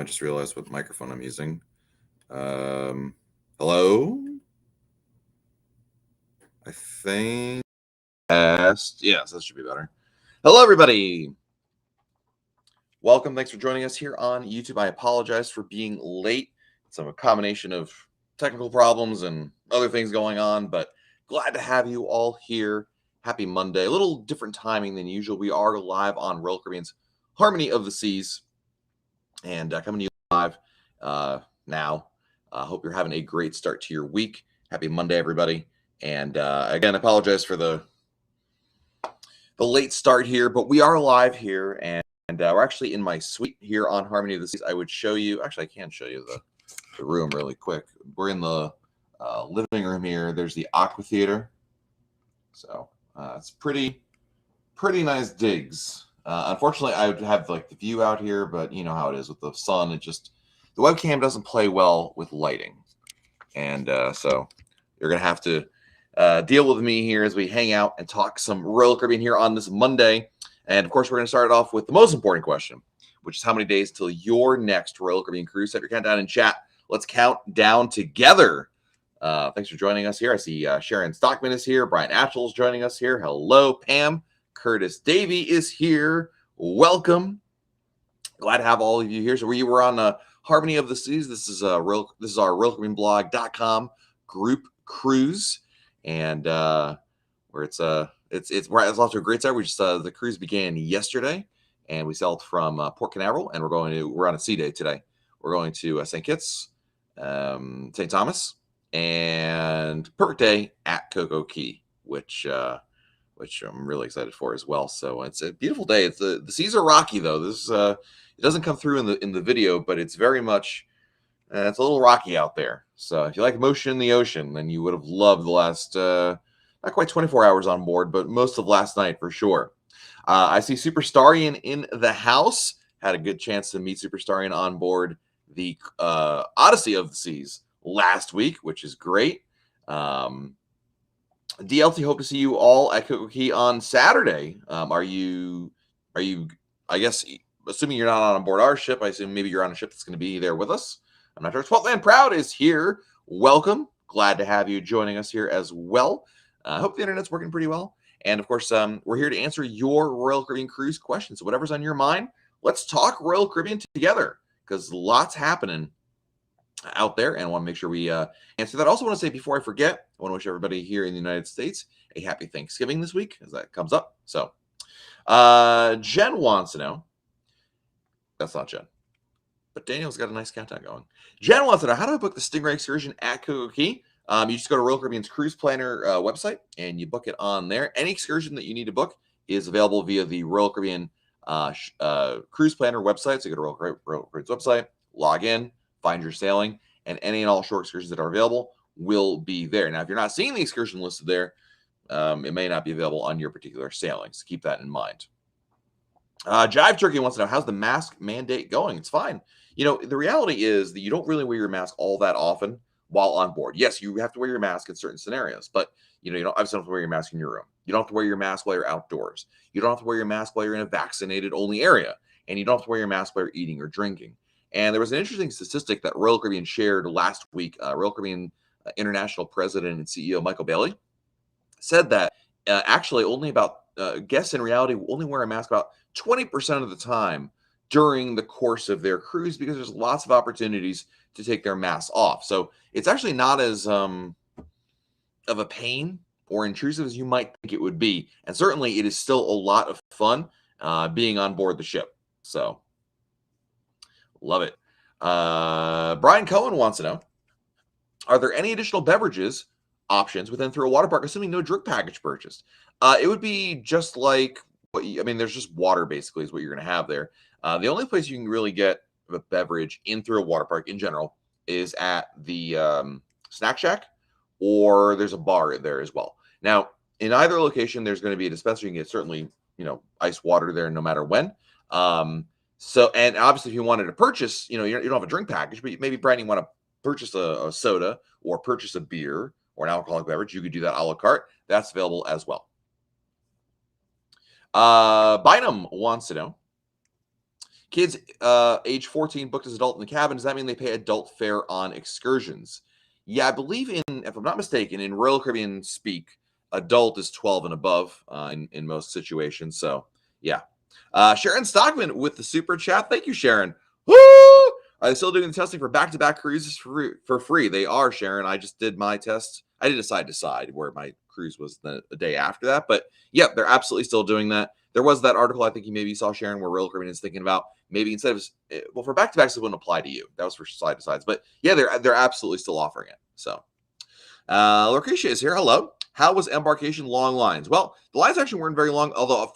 I just realized what microphone I'm using. Hello? I think. Yes, that should be better. Hello, everybody. Welcome. Thanks for joining us here on YouTube. I apologize for being late. It's a combination of technical problems and other things going on, but glad to have you all here. Happy Monday. A little different timing than usual. We are live on Royal Caribbean's Harmony of the Seas and coming to you live now. Hope you're having a great start to your week. Happy Monday, everybody. And again, I apologize for the late start here, but we are live here, and we're actually in my suite here on Harmony of the Seas. I would show you, actually, I can show you the room really quick. We're in the living room here. There's the Aqua Theater. So it's pretty nice digs. Unfortunately, I would have like the view out here, but you know how it is with the sun. It just, the webcam doesn't play well with lighting. And so you're going to have to deal with me here as we hang out and talk some Royal Caribbean here on this Monday. And of course, we're going to start it off with the most important question, which is how many days till your next Royal Caribbean cruise? Set your countdown in chat. Let's count down together. Thanks for joining us here. I see Sharon Stockman is here. Brian Atchell is joining us here. Hello, Pam. Curtis Davey is here. Welcome. Glad to have all of you here. So we were on Harmony of the Seas. This is our RoyalCaribbeanBlog.com group cruise, and where it's off to a great start. We just the cruise began yesterday, and we sailed from Port Canaveral, and we're on a sea day today. We're going to St. Kitts, St. Thomas, and perfect day at Coco Cay, which I'm really excited for as well. So it's a beautiful day. It's the seas are rocky though. This it doesn't come through in the video, but it's very much it's a little rocky out there. So if you like motion in the ocean, then you would have loved the last not quite 24 hours on board, but most of last night for sure. I see Superstarian in the house. Had a good chance to meet Superstarian on board the Odyssey of the Seas last week, which is great. DLT, hope to see you all at Coco Cay on Saturday. Are you? I guess, assuming you're not on board our ship, I assume maybe you're on a ship that's going to be there with us. I'm not sure. Swatland Proud is here. Welcome. Glad to have you joining us here as well. I hope the internet's working pretty well. And of course, we're here to answer your Royal Caribbean cruise questions. So whatever's on your mind, let's talk Royal Caribbean together, because lots happening out there, and I want to make sure we answer that. I also want to say, before I forget, I want to wish everybody here in the United States a happy Thanksgiving this week as that comes up. So Jen wants to know, that's not Jen, but Daniel's got a nice countdown going. Jen wants to know, how do I book the Stingray excursion at Coco Cay? You just go to Royal Caribbean's Cruise Planner website, and you book it on there. Any excursion that you need to book is available via the Royal Caribbean Cruise Planner website. So you go to Royal Caribbean's website, log in, find your sailing, and any and all short excursions that are available will be there. Now, if you're not seeing the excursion listed there, it may not be available on your particular sailing, so keep that in mind. Jive Turkey wants to know, how's the mask mandate going? It's fine. You know, the reality is that you don't really wear your mask all that often while on board. Yes, you have to wear your mask in certain scenarios, but you don't have to wear your mask in your room. You don't have to wear your mask while you're outdoors. You don't have to wear your mask while you're in a vaccinated only area, and you don't have to wear your mask while you're eating or drinking. And there was an interesting statistic that Royal Caribbean shared last week. Royal Caribbean International President and CEO Michael Bailey said that actually only about guests in reality will only wear a mask about 20% of the time during the course of their cruise, because there's lots of opportunities to take their masks off. So it's actually not as of a pain or intrusive as you might think it would be. And certainly it is still a lot of fun being on board the ship. So love it. Brian Cohen wants to know, are there any additional beverages options within through a water park, assuming no drink package purchased? It would be just like, there's just water basically is what you're going to have there. The only place you can really get a beverage in through a water park in general is at the Snack Shack, or there's a bar there as well. Now, in either location, there's going to be a dispenser. You can get certainly, ice water there no matter when. So, and obviously, if you wanted to purchase, you don't have a drink package, but maybe, Brandon, you want to purchase a soda or purchase a beer or an alcoholic beverage, you could do that a la carte. That's available as well. Bynum wants to know, Kids age 14 booked as adult in the cabin. Does that mean they pay adult fare on excursions? Yeah, I believe if I'm not mistaken, in Royal Caribbean speak, adult is 12 and above in most situations. So, yeah. Sharon Stockman with the super chat. Thank you, Sharon. Woo! Are they still doing the testing for back-to-back cruises for free? They are, Sharon. I just did my test. I did a side-to-side where my cruise was the day after that. But, yep, they're absolutely still doing that. There was that article I think you maybe saw, Sharon, where Royal Caribbean is thinking about maybe instead of for back-to-backs it wouldn't apply to you. That was for side-to-sides. But, yeah, they're absolutely still offering it. So, Lucretia is here. Hello. How was embarkation long lines? Well, the lines actually weren't very long, although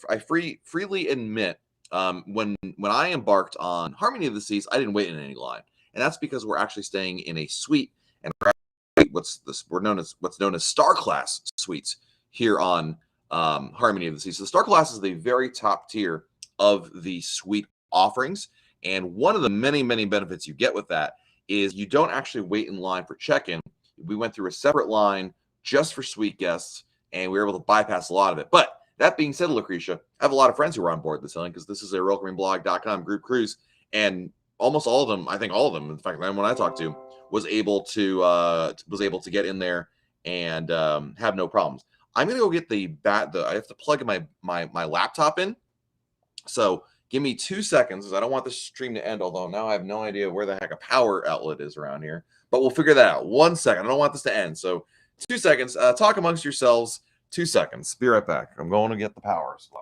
I freely admit when I embarked on Harmony of the Seas, I didn't wait in any line, and that's because we're actually staying in a suite, and we're known as Star Class suites here on Harmony of the Seas. So the Star Class is the very top tier of the suite offerings, and one of the many benefits you get with that is you don't actually wait in line for check-in. We went through a separate line just for suite guests, and we were able to bypass a lot of it. But that being said, Lucretia, I have a lot of friends who are on board this sailing because this is a RoyalCaribbeanBlog.com group cruise, and almost all of them, I think all of them, in fact, when I talked to, was able to get in there and have no problems. I'm gonna go get I have to plug my laptop in, so give me 2 seconds, because I don't want this stream to end. Although now I have no idea where the heck a power outlet is around here, but we'll figure that out. 1 second. I don't want this to end, so 2 seconds. Talk amongst yourselves. 2 seconds. Be right back. I'm going to get the power supply.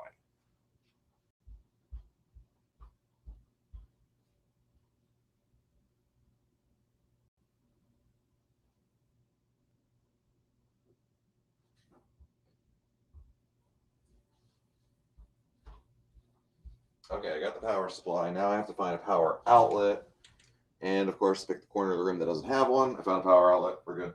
Okay, I got the power supply. Now I have to find a power outlet. And, of course, pick the corner of the room that doesn't have one. I found a power outlet. We're good.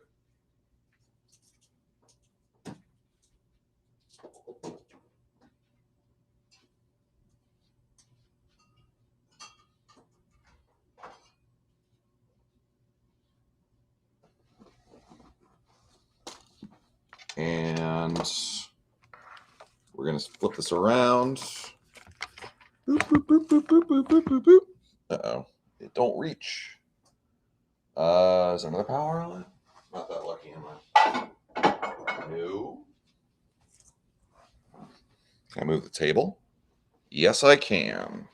And we're going to flip this around. Boop, boop, boop, boop, boop, boop, boop, boop, boop. Uh-oh. It don't reach. Is there another power outlet? Not that lucky, am I? No. Can I move the table? Yes, I can.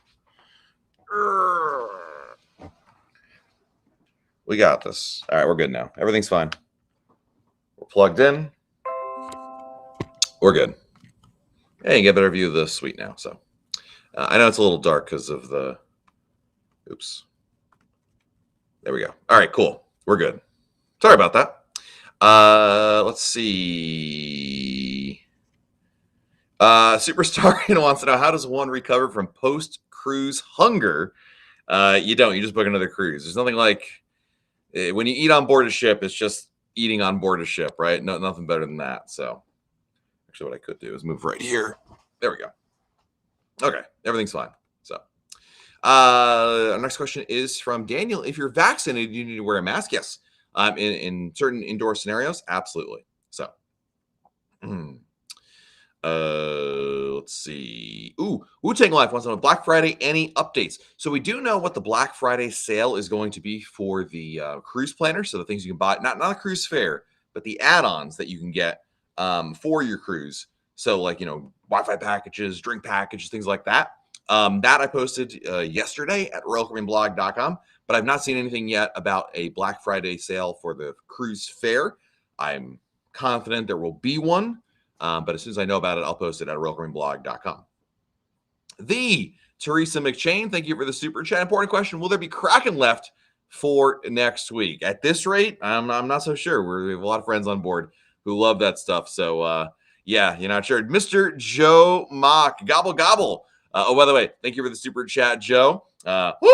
We got this. All right, we're good now. Everything's fine. We're plugged in. We're good. Hey, you get a better view of the suite now. So I know it's a little dark because of the. Oops. There we go. All right, cool. We're good. Sorry about that. Let's see. Superstar wants to know, how does one recover from post-cruise hunger? You don't. You just book another cruise. There's nothing like when you eat on board a ship, it's just eating on board a ship, right? No, nothing better than that. So actually what I could do is move right here. There we go. Okay, everything's fine. So our next question is from Daniel. If you're vaccinated, you need to wear a mask? Yes. In certain indoor scenarios, absolutely. So let's see. Wu-Tang Life wants to know, Black Friday, any updates? So we do know what the Black Friday sale is going to be for the cruise planner. So the things you can buy, not a cruise fare, but the add-ons that you can get for your cruise. So like, Wi-Fi packages, drink packages, things like that. That I posted yesterday at RoyalCaribbeanBlog.com, but I've not seen anything yet about a Black Friday sale for the cruise fare. I'm confident there will be one. But as soon as I know about it, I'll post it at RoyalCaribbeanBlog.com. The Teresa McChain, thank you for the super chat. Important question: will there be Kraken left for next week? At this rate, I'm not so sure. We have a lot of friends on board who love that stuff. So yeah, you're not sure. Mr. Joe Mock, gobble gobble. Oh, by the way, thank you for the super chat, Joe. Woo!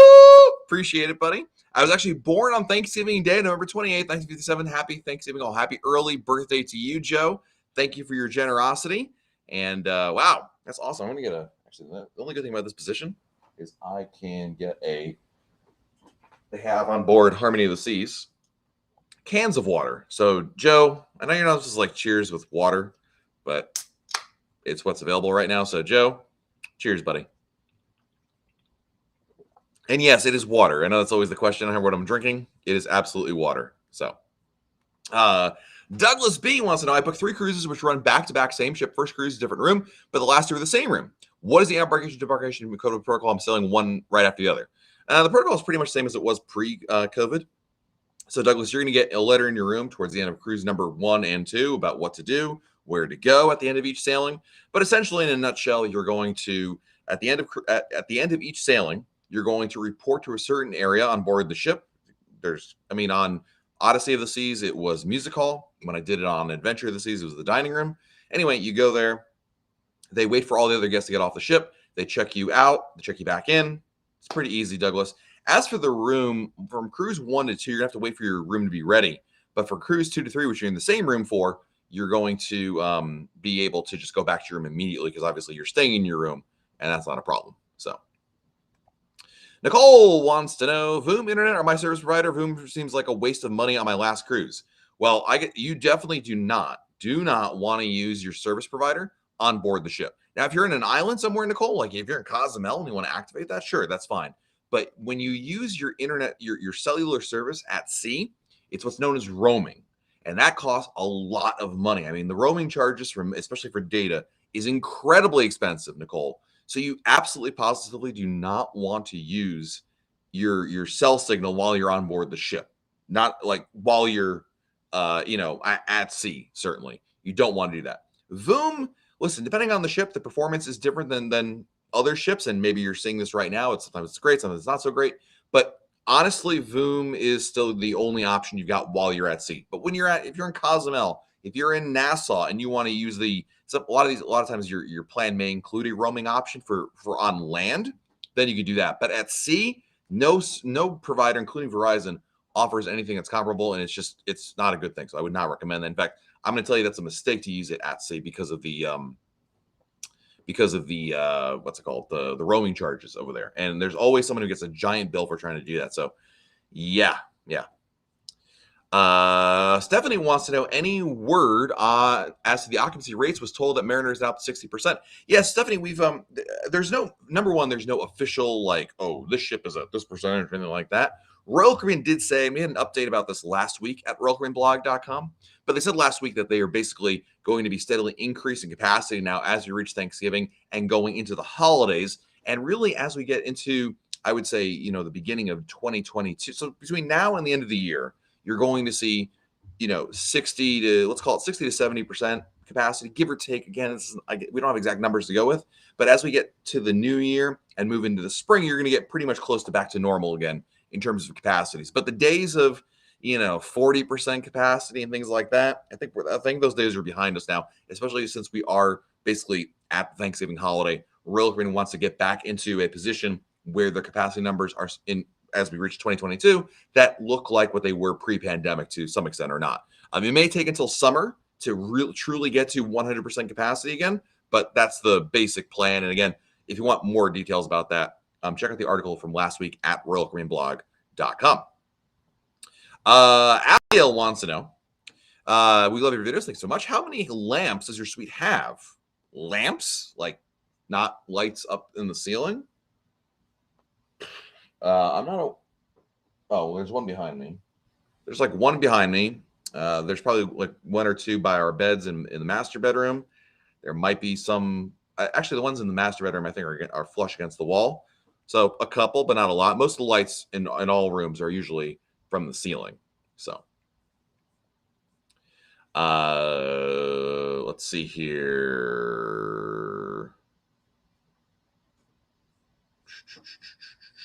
Appreciate it, buddy. I was actually born on Thanksgiving Day, November 28th, 1957. Happy Thanksgiving. Oh, happy early birthday to you, Joe. Thank you for your generosity. And wow, that's awesome. I'm going to get actually, the only good thing about this position is I can get they have on board Harmony of the Seas cans of water. So, Joe, I know you're not just like cheers with water, but it's what's available right now. So, Joe, cheers, buddy. And yes, it is water. I know that's always the question on what I'm drinking. It is absolutely water. So, uh, Douglas B wants to know: I booked 3 cruises which run back to back, same ship. First cruise, different room, but the last 2 are the same room. What is the embarkation debarkation code of protocol? I'm sailing one right after the other. The protocol is pretty much the same as it was pre-COVID. So, Douglas, you're going to get a letter in your room towards the end of cruise number 1 and 2 about what to do, where to go at the end of each sailing. But essentially, in a nutshell, you're going to at the end of each sailing, you're going to report to a certain area on board the ship. On Odyssey of the Seas, it was music hall. When I did it on Adventure of the Seas, it was the dining room. Anyway, you go there. They wait for all the other guests to get off the ship. They check you out. They check you back in. It's pretty easy, Douglas. As for the room, from cruise 1 to 2, you're going to have to wait for your room to be ready. But for cruise 2 to 3, which you're in the same room for, you're going to be able to just go back to your room immediately because obviously you're staying in your room, and that's not a problem. So, Nicole wants to know: Voom Internet or my service provider? Voom seems like a waste of money on my last cruise. Well, you definitely do not want to use your service provider on board the ship. Now, if you're in an island somewhere, Nicole, like if you're in Cozumel and you want to activate that, sure, that's fine. But when you use your internet, your cellular service at sea, it's what's known as roaming. And that costs a lot of money. I mean, the roaming charges, especially for data, is incredibly expensive, Nicole. So you absolutely positively do not want to use your cell signal while you're on board the ship. Not like while you're at sea, certainly. You don't want to do that. Voom, listen, depending on the ship, the performance is different than other ships, and maybe you're seeing this right now. Sometimes it's great, sometimes it's not so great. But honestly, Voom is still the only option you've got while you're at sea. But if you're in Cozumel, if you're in Nassau, and you want to use a lot of times your plan may include a roaming option for on land, then you could do that. But at sea, no provider, including Verizon, offers anything that's comparable, and it's not a good thing. So I would not recommend that. In fact, I'm going to tell you that's a mistake to use it at sea because of the what's it called, the roaming charges over there. And there's always someone who gets a giant bill for trying to do that. So yeah. Stephanie wants to know: any word as to the occupancy rates? Was told that Mariner is now up to 60%. Yes, Stephanie, we've there's no official like, oh, this ship is at this percentage or anything like that. Royal Caribbean did say, we had an update about this last week at royalcaribbeanblog.com, but they said last week that they are basically going to be steadily increasing capacity now as we reach Thanksgiving and going into the holidays. And really, as we get into, I would say, the beginning of 2022, so between now and the end of the year, you're going to see, 60 to 70% capacity, give or take. Again, we don't have exact numbers to go with, but as we get to the new year and move into the spring, you're going to get pretty much close to back to normal again in terms of capacities. But the days of 40% capacity and things like that, I think those days are behind us now, especially since we are basically at the Thanksgiving holiday. Royal Caribbean wants to get back into a position where the capacity numbers are in, as we reach 2022, that look like what they were pre-pandemic to some extent or not. It may take until summer to truly get to 100% capacity again, but that's the basic plan. And again, if you want more details about that, check out the article from last week at royalcaribbeanblog.com. Abigail wants to know: we love your videos. Thanks so much. How many lamps does your suite have? Lamps? Like not lights up in the ceiling? I'm not a... Oh, there's one behind me. There's like one behind me. There's probably like one or two by our beds in the master bedroom. There might be some... Actually, the ones in the master bedroom, I think, are flush against the wall. So a couple, but not a lot. Most of the lights in all rooms are usually from the ceiling. So let's see here.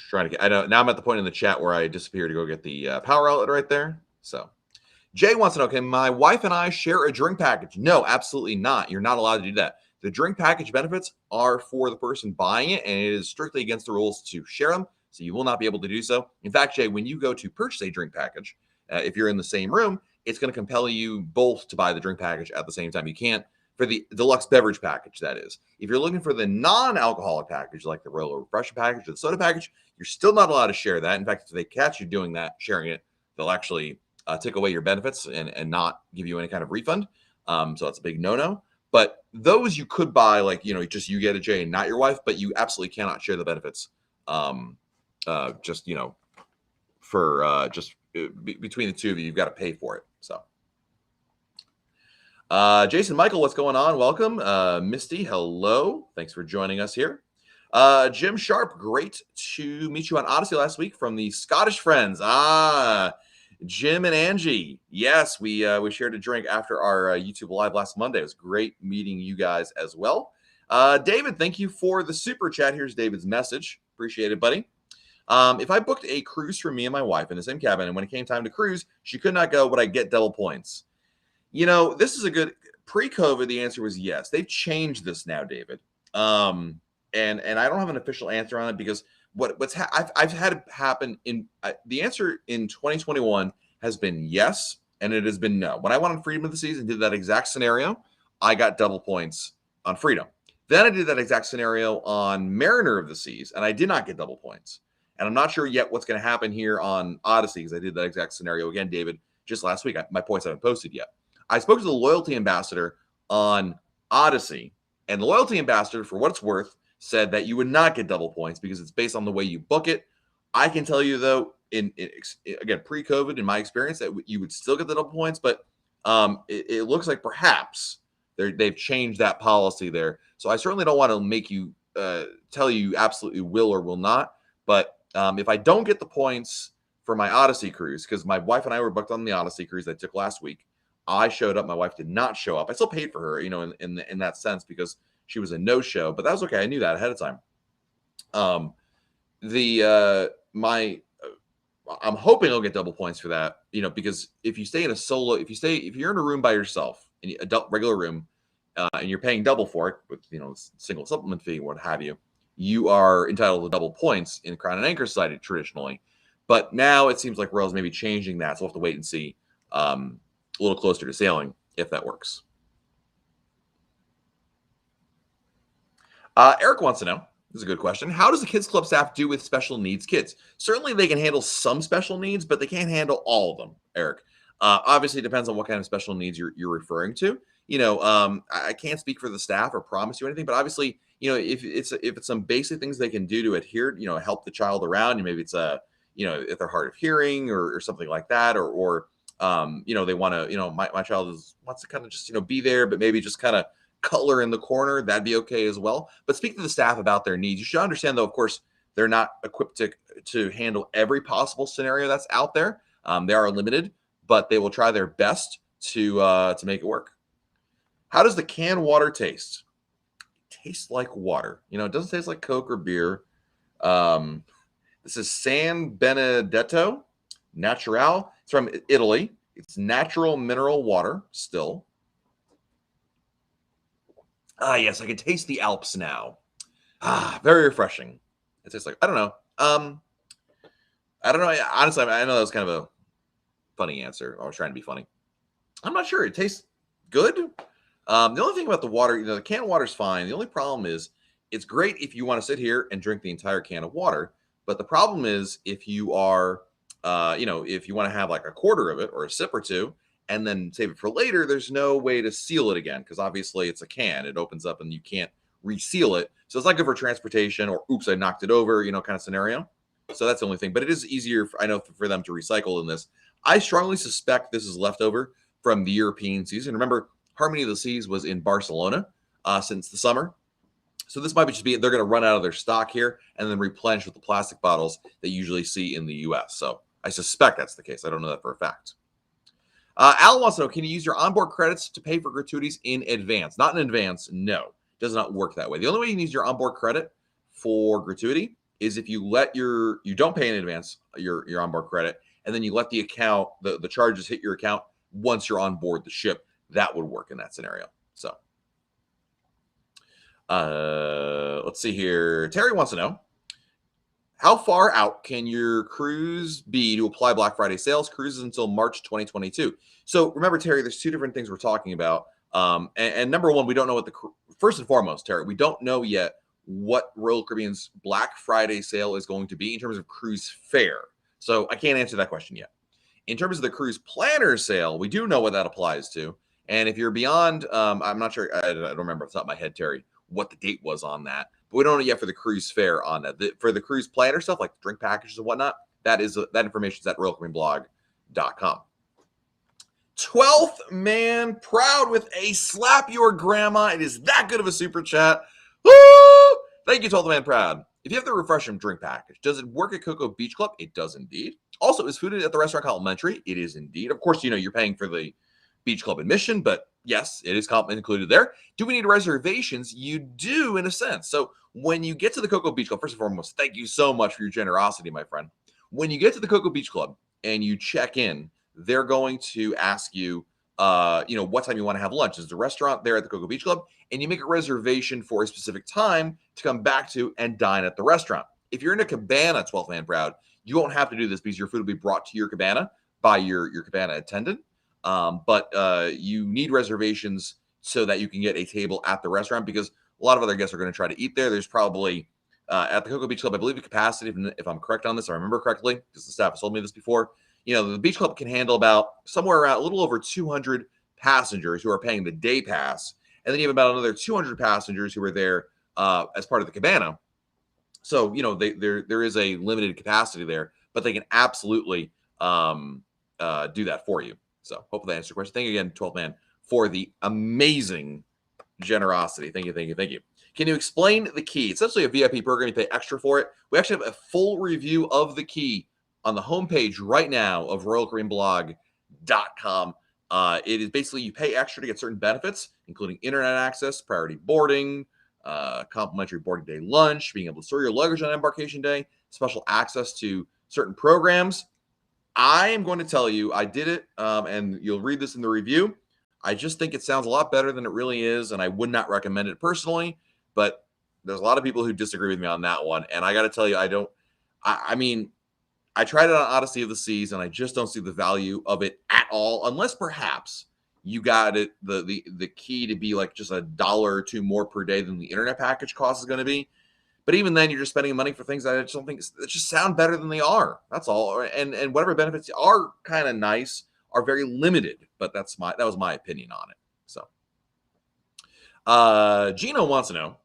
Trying to get, I know now I'm at the point in the chat where I disappear to go get the power outlet right there. So Jay wants to know: can my wife and I share a drink package? No, absolutely not. You're not allowed to do that. The drink package benefits are for the person buying it, and it is strictly against the rules to share them. So you will not be able to do so. In fact, Jay, when you go to purchase a drink package, if you're in the same room, it's going to compel you both to buy the drink package at the same time. You can't, for the deluxe beverage package, that is. If you're looking for the non-alcoholic package, like the Royal Refreshment package or the soda package, you're still not allowed to share that. In fact, if they catch you doing that, sharing it, they'll actually take away your benefits and not give you any kind of refund. So that's a big no-no. But those you could buy, like, just you get a Jay and not your wife, but you absolutely cannot share the benefits just for between the two of you, you've got to pay for it. So. Jason Michael, what's going on? Welcome. Misty, hello. Thanks for joining us here. Jim Sharp, great to meet you on Odyssey last week from the Scottish Friends. Jim and Angie. Yes, we shared a drink after our YouTube live last Monday. It was great meeting you guys as well. David, thank you for the super chat. Here's David's message. Appreciate it, buddy. If I booked a cruise for me and my wife in the same cabin, and when it came time to cruise, she could not go, would I get double points? This is a good pre-COVID. The answer was yes. They've changed this now, David. And I don't have an official answer on it because I've had it happen the answer in 2021 has been yes, and it has been no. When I went on Freedom of the Seas and did that exact scenario, I got double points on Freedom. Then I did that exact scenario on Mariner of the Seas, and I did not get double points. And I'm not sure yet what's going to happen here on Odyssey because I did that exact scenario again, David, just last week. My points haven't posted yet. I spoke to the loyalty ambassador on Odyssey, and the loyalty ambassador, for what it's worth, said that you would not get double points because it's based on the way you book it. I can tell you, though, again, pre-COVID, in my experience, that you would still get the double points, but it looks like perhaps they've changed that policy there. So I certainly don't want to make you tell you absolutely will or will not, but if I don't get the points for my Odyssey cruise, because my wife and I were booked on the Odyssey cruise that I took last week, I showed up. My wife did not show up. I still paid for her, in that sense because she was a no-show, but that was okay. I knew that ahead of time. I'm hoping I'll get double points for that, because if you're in a room by yourself, an adult regular room, and you're paying double for it with, single supplement fee, what have you, you are entitled to double points in Crown and Anchor Society traditionally. But now it seems like Royals may be changing that, so we'll have to wait and see. A little closer to sailing if that works. Eric wants to know, this is a good question, how does the kids club staff do with special needs kids? Certainly they can handle some special needs, but they can't handle all of them, Eric. Obviously it depends on what kind of special needs you're referring to. I can't speak for the staff or promise you anything, but obviously, if it's some basic things they can do to adhere, help the child around, maybe it's if they're hard of hearing or something like that, or they want to, my child wants to kind of just, be there, but maybe just kind of color in the corner. That'd be okay as well. But speak to the staff about their needs. You should understand, though, of course, they're not equipped to handle every possible scenario that's out there. They are limited, but they will try their best to make it work. How does the canned water taste? It tastes like water. It doesn't taste like Coke or beer. This is San Benedetto Natural. It's from Italy. It's natural mineral water still. Yes, I can taste the Alps now. Very refreshing. It tastes like, I don't know. I don't know. Honestly, I know that was kind of a funny answer. I was trying to be funny. I'm not sure. It tastes good. The only thing about the water, the canned water is fine. The only problem is it's great if you want to sit here and drink the entire can of water. But the problem is if you are, if you want to have like a quarter of it or a sip or two and then save it for later, there's no way to seal it again because obviously it's a can. It opens up and you can't reseal it. So it's not good for transportation or oops, I knocked it over, kind of scenario. So that's the only thing. But it is easier, I know, for them to recycle in this. I strongly suspect this is leftover from the European season. Remember, Harmony of the Seas was in Barcelona since the summer. So this might just be they're going to run out of their stock here and then replenish with the plastic bottles that you usually see in the U.S. So I suspect that's the case. I don't know that for a fact. Al wants to know, can you use your onboard credits to pay for gratuities in advance? Not in advance, no. It does not work that way. The only way you can use your onboard credit for gratuity is if you don't pay in advance your onboard credit, and then you let the account, the charges hit your account once you're on board the ship. That would work in that scenario. So let's see here. Terry wants to know, how far out can your cruise be to apply Black Friday sales? Cruises until March 2022. So remember, Terry, there's two different things we're talking about. And number one, we don't know what first and foremost, Terry, we don't know yet what Royal Caribbean's Black Friday sale is going to be in terms of cruise fare. So I can't answer that question yet. In terms of the cruise planner sale, we do know what that applies to. And if you're beyond, I'm not sure, I don't remember off the top of my head, Terry, what the date was on that. but we don't know yet for the cruise fare on that. For the cruise planner stuff, like drink packages and whatnot, that information is at RoyalCaribbeanBlog.com. 12th man proud with a slap your grandma. It is that good of a super chat. Woo! Thank you, 12th man proud. If you have the refreshing drink package, does it work at Cocoa Beach Club? It does indeed. Also, is food at the restaurant complimentary? It is indeed. Of course, you're paying for the beach club admission, but yes, it is included there. Do we need reservations? You do, in a sense. So when you get to the Cocoa Beach Club, first and foremost, thank you so much for your generosity, my friend. When you get to the Cocoa Beach Club and you check in, they're going to ask you, what time you want to have lunch. There's a restaurant there at the Cocoa Beach Club, and you make a reservation for a specific time to come back to and dine at the restaurant. If you're in a cabana, 12th man proud, you won't have to do this because your food will be brought to your cabana by your cabana attendant. But you need reservations so that you can get a table at the restaurant, because a lot of other guests are going to try to eat there. There's probably at the Cocoa Beach Club, I believe the capacity, if I'm correct on this, I remember correctly, because the staff has told me this before, the beach club can handle about somewhere around a little over 200 passengers who are paying the day pass. And then you have about another 200 passengers who are there as part of the cabana. So, there is a limited capacity there, but they can absolutely do that for you. So hopefully that answers your question. Thank you again, 12th man, for the amazing generosity. Thank you, thank you, thank you. Can you explain the key? It's essentially a VIP program. You pay extra for it. We actually have a full review of the key on the homepage right now of RoyalCaribbeanBlog.com. It is basically you pay extra to get certain benefits, including internet access, priority boarding, complimentary boarding day lunch, being able to store your luggage on embarkation day, special access to certain programs. I am going to tell you, I did it, and you'll read this in the review. I just think it sounds a lot better than it really is, and I would not recommend it personally, but there's a lot of people who disagree with me on that one, and I got to tell you, I tried it on Odyssey of the Seas, and I just don't see the value of it at all, unless perhaps you got it the key to be like just $1 or $2 more per day than the internet package cost is going to be. But even then, you're just spending money for things that I just don't think that just sound better than they are. That's all. And whatever benefits are kind of nice are very limited. But that was my opinion on it. So, Gino wants to know,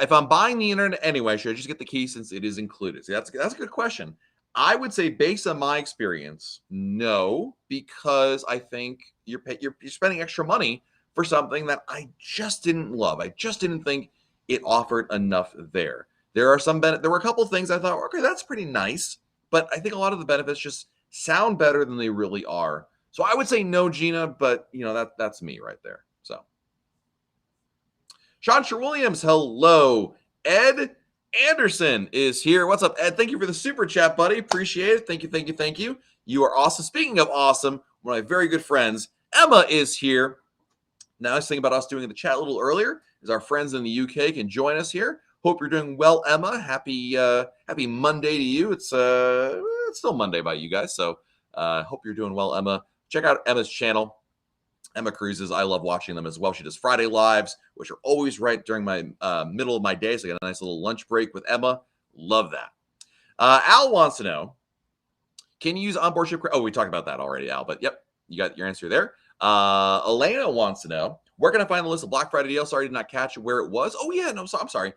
if I'm buying the internet anyway, should I just get the key since it is included? See, that's a good question. I would say, based on my experience, no, because I think you're spending extra money for something that I just didn't love. I just didn't think it offered enough there. There were a couple of things I thought, okay, that's pretty nice, but I think a lot of the benefits just sound better than they really are. So I would say no, Gina, but that's me right there. So Sean Williams, hello. Ed Anderson is here. What's up, Ed? Thank you for the super chat, buddy. Appreciate it. Thank you, thank you, thank you. You are awesome. Speaking of awesome, one of my very good friends, Emma, is here. Now, I was thinking about us doing the chat a little earlier, as our friends in the UK can join us here. Hope you're doing well, Emma. Happy Monday to you. It's still Monday by you guys, so hope you're doing well, Emma. Check out Emma's channel, Emma Cruises. I love watching them as well. She does Friday lives, which are always right during my middle of my day, so I get a nice little lunch break with Emma. Love that. Al wants to know, can you use onboard ship? Oh, we talked about that already, Al, but yep, you got your answer there. Elena wants to know, where can I find the list of Black Friday deals? Sorry, I did not catch where it was. Oh yeah, no, so I'm sorry.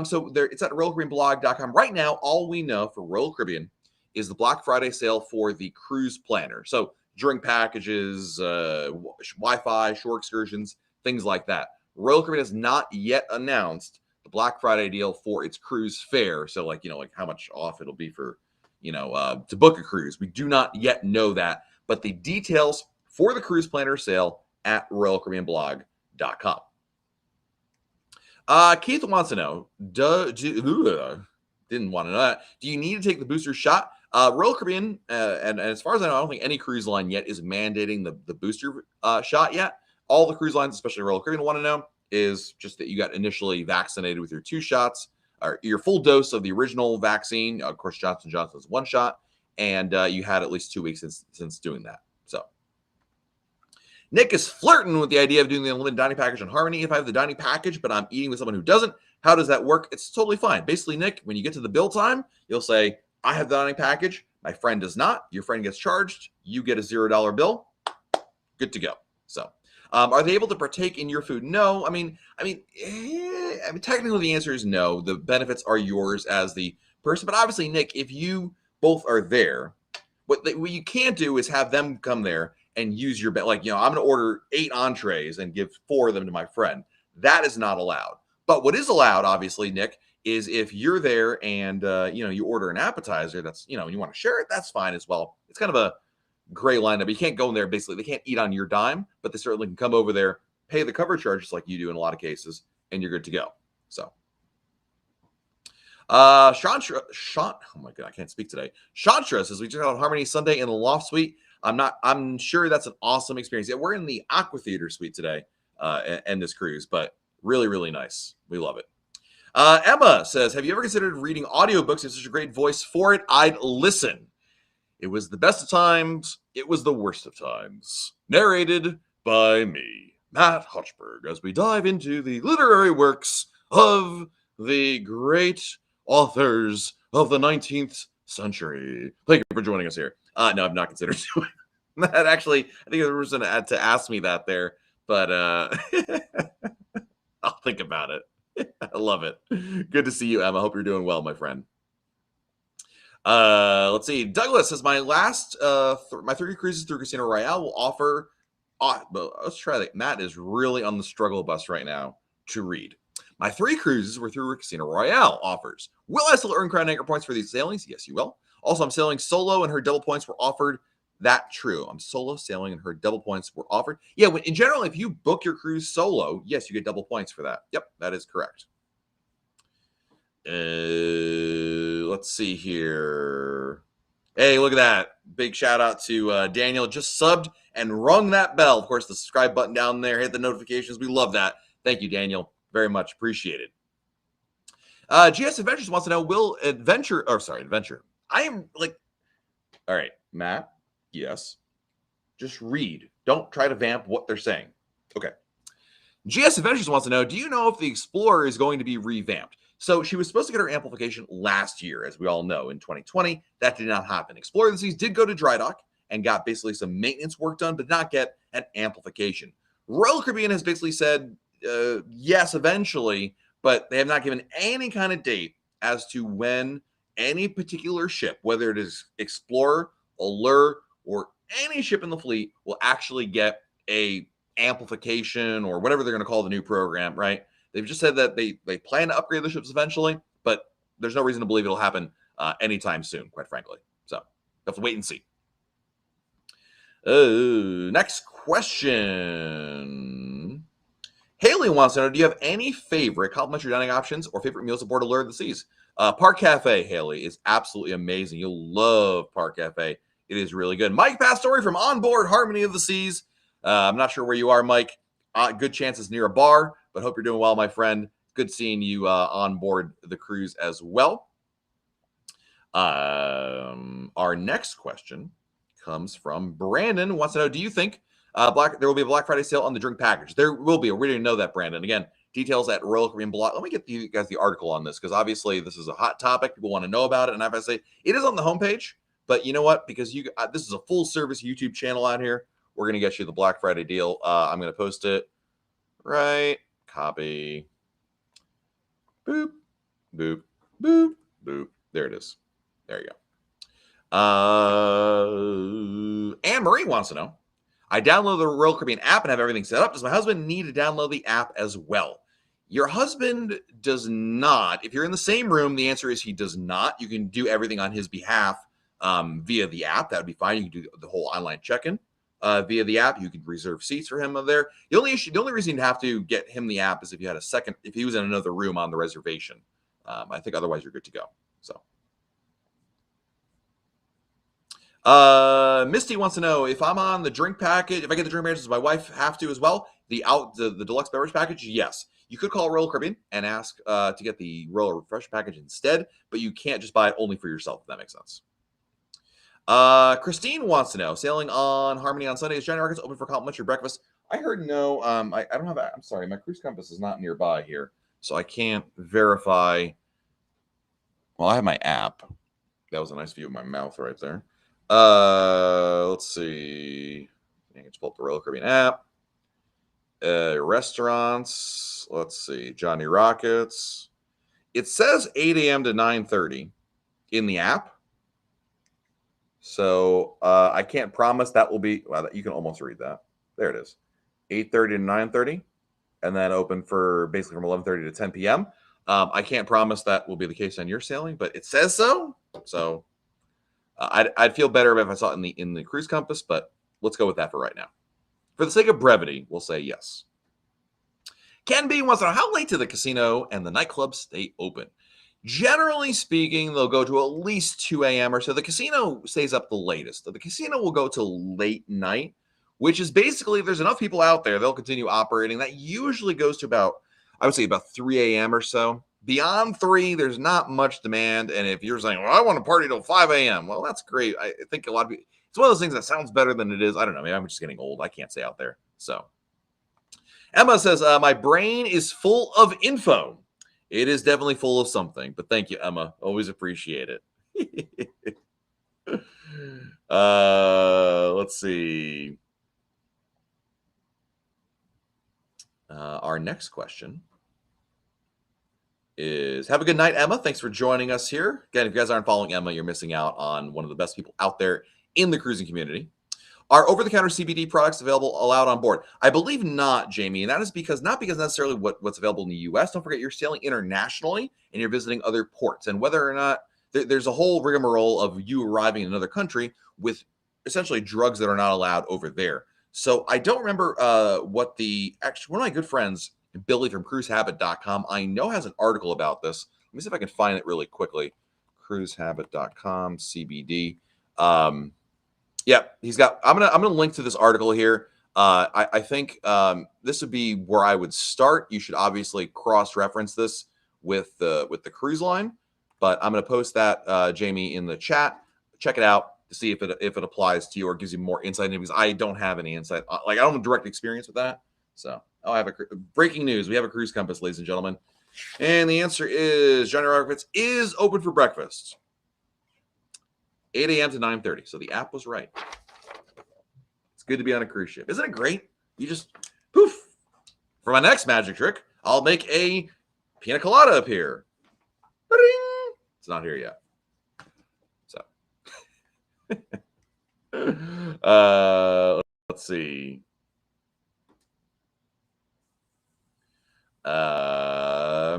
So there, it's at RoyalCaribbeanBlog.com. Right now, all we know for Royal Caribbean is the Black Friday sale for the cruise planner. So drink packages, Wi-Fi, shore excursions, things like that. Royal Caribbean has not yet announced the Black Friday deal for its cruise fare. So like how much off it'll be for, to book a cruise. We do not yet know that, but the details for the cruise planner sale at RoyalCaribbeanBlog.com. Keith wants to know, didn't want to know that. Do you need to take the booster shot? Royal Caribbean, and as far as I know, I don't think any cruise line yet is mandating the booster shot yet. All the cruise lines, especially Royal Caribbean, want to know is just that you got initially vaccinated with your 2 shots, or your full dose of the original vaccine. Of course, Johnson & Johnson's 1 shot, and you had at least 2 weeks since doing that. So Nick is flirting with the idea of doing the unlimited dining package on Harmony. If I have the dining package, but I'm eating with someone who doesn't, how does that work? It's totally fine. Basically, Nick, when you get to the bill time, you'll say, I have the dining package. My friend does not. Your friend gets charged. You get a $0 bill. Good to go. So, are they able to partake in your food? No. I mean, I mean, technically the answer is no. The benefits are yours as the person, but obviously, Nick, if you both are there, what you can't do is have them come there and use your like, I'm going to order 8 entrees and give 4 of them to my friend. That is not allowed. But what is allowed, obviously, Nick, is if you're there and you order an appetizer, that's you want to share it, that's fine as well. It's kind of a gray line. But you can't go in there. Basically, they can't eat on your dime, but they certainly can come over there, pay the cover charges like you do in a lot of cases, and you're good to go. So. Sean, oh my god, I can't speak today. Chantra says we just got Harmony Sunday in the loft suite. I'm sure that's an awesome experience. Yeah, we're in the Aqua Theater suite today, and this cruise, but really, really nice. We love it. Emma says, have you ever considered reading audiobooks? It's such a great voice for it. I'd listen. It was the best of times. It was the worst of times. Narrated by me, Matt Hochberg, as we dive into the literary works of the great authors of the 19th century. Thank you for joining us here. No, I've not considered doing that. Actually, I think there was an ad to ask me that there, but I'll think about it. I love it. Good to see you, Emma. Hope you're doing well, my friend. Let's see. Douglas says my last my 3 cruises through Casino Royale will offer. Let's try that. Matt is really on the struggle bus right now to read. My 3 cruises were through Casino Royale offers. Will I still earn Crown Anchor points for these sailings? Yes, you will. Also, I'm sailing solo and her double points were offered. That true. I'm solo sailing and her double points were offered. Yeah, in general, if you book your cruise solo, yes, you get double points for that. Yep, that is correct. Let's see here. Hey, look at that. Big shout out to Daniel. Just subbed and rung that bell. Of course, the subscribe button down there. Hit the notifications. We love that. Thank you, Daniel. Very much appreciated. GS Adventures wants to know, Adventure. I am like, all right, Matt. Yes. Just read. Don't try to vamp what they're saying. Okay. GS Adventures wants to know, do you know if the Explorer is going to be revamped? So she was supposed to get her amplification last year, as we all know, in 2020. That did not happen. Explorer of the Seas did go to dry dock and got basically some maintenance work done, but not get an amplification. Royal Caribbean has basically said, yes, eventually, but they have not given any kind of date as to when any particular ship, whether it is Explorer, Allure, or any ship in the fleet, will actually get a amplification or whatever they're going to call the new program, right? They've just said that they plan to upgrade the ships eventually, but there's no reason to believe it'll happen anytime soon, quite frankly. So we'll have to wait and see. Next question. Haley wants to know, do you have any favorite complimentary dining options or favorite meals aboard Allure of the Seas? Park Cafe, Haley, is absolutely amazing. You'll love Park Cafe. It is really good. Mike Pastore from Onboard Harmony of the Seas. I'm not sure where you are, Mike. Good chances near a bar, but hope you're doing well, my friend. Good seeing you on board the cruise as well. Our next question comes from Brandon. Wants to know, do you think there will be a Black Friday sale on the drink package? There will be. We didn't know that, Brandon. Again, details at Royal Caribbean blog. Let me get you guys the article on this, because obviously this is a hot topic. People want to know about it. And I have to say, it is on the homepage. But you know what? Because this is a full service YouTube channel out here. We're going to get you the Black Friday deal. I'm going to post it. Right. Copy. Boop. Boop. Boop. Boop. There it is. There you go. Anne Marie wants to know, I download the Royal Caribbean app and have everything set up. Does my husband need to download the app as well? Your husband does not. If you're in the same room, the answer is he does not. You can do everything on his behalf via the app. That would be fine. You can do the whole online check-in via the app. You can reserve seats for him there. The only reason you'd have to get him the app is if you had if he was in another room on the reservation. I think otherwise you're good to go. So. Misty wants to know, if I'm on the drink package, if I get the drink package, does my wife have to as well? The deluxe beverage package? Yes. You could call Royal Caribbean and ask to get the Royal Refresh package instead, but you can't just buy it only for yourself, if that makes sense. Christine wants to know, sailing on Harmony on Sunday, is Johnny Rockets open for complimentary breakfast? I heard no. I don't have, I'm sorry, my cruise compass is not nearby here, so I can't verify. Well, I have my app. That was a nice view of my mouth right there. Let's see. I can just pull up the Royal Caribbean app. Restaurants. Let's see. Johnny Rockets. It says 8 a.m. to 9:30 in the app. So I can't promise that will be. Well, you can almost read that. There it is. 8:30 to 9:30, and then open for basically from 11:30 to 10 p.m. I can't promise that will be the case on your sailing, but it says so. So I'd feel better if I saw it in the cruise compass, but let's go with that for right now. For the sake of brevity, we'll say yes. Ken B wants to know how late do the casino and the nightclub stay open? Generally speaking, they'll go to at least 2 a.m. or so. The casino stays up the latest. The casino will go till late night, which is basically if there's enough people out there, they'll continue operating. That usually goes to about, I would say, about 3 a.m. or so. Beyond 3, there's not much demand. And if you're saying, well, I want to party till 5 a.m., well, that's great. I think a lot of people, it's one of those things that sounds better than it is. I don't know. Maybe I'm just getting old. I can't say out there. So Emma says, my brain is full of info. It is definitely full of something, but thank you, Emma. Always appreciate it. Let's see. Our next question is, have a good night, Emma. Thanks for joining us here. Again, if you guys aren't following Emma, you're missing out on one of the best people out there in the cruising community. Are over-the-counter CBD products allowed on board? I believe not, Jamie, and that is not because necessarily what's available in the U.S. Don't forget, you're sailing internationally and you're visiting other ports, and whether or not there's a whole rigmarole of you arriving in another country with essentially drugs that are not allowed over there. So I don't remember what one of my good friends, Billy from cruisehabit.com, I know has an article about this. Let me see if I can find it really quickly. Cruisehabit.com, CBD. Yeah, he's got. I'm gonna link to this article here. I think this would be where I would start. You should obviously cross-reference this with the cruise line, but I'm gonna post that, Jamie, in the chat. Check it out to see if it applies to you or gives you more insight. Because I don't have any insight. I don't have direct experience with that. So I have breaking news. We have a cruise compass, ladies and gentlemen, and the answer is Johnny Rockets is open for breakfast. 8 a.m. to 9:30. So the app was right. It's good to be on a cruise ship. Isn't it great? You just poof. For my next magic trick, I'll make a pina colada appear. Ba-ding! It's not here yet. So let's see.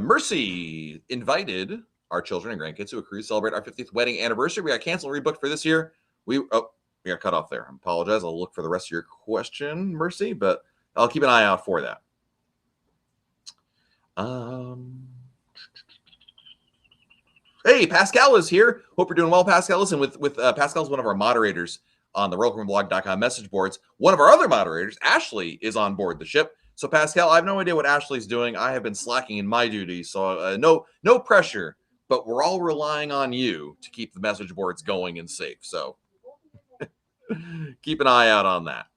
Mercy invited our children and grandkids to a cruise to celebrate our 50th wedding anniversary. We got canceled and rebooked for this year. We got cut off there. I apologize. I'll look for the rest of your question, Mercy, but I'll keep an eye out for that. Hey, Pascal is here. Hope you're doing well, Pascal. Listen, with Pascal is one of our moderators on the RoyalCaribbeanBlog.com message boards. One of our other moderators, Ashley, is on board the ship. So, Pascal, I have no idea what Ashley's doing. I have been slacking in my duties, so no pressure. But we're all relying on you to keep the message boards going and safe. So, keep an eye out on that.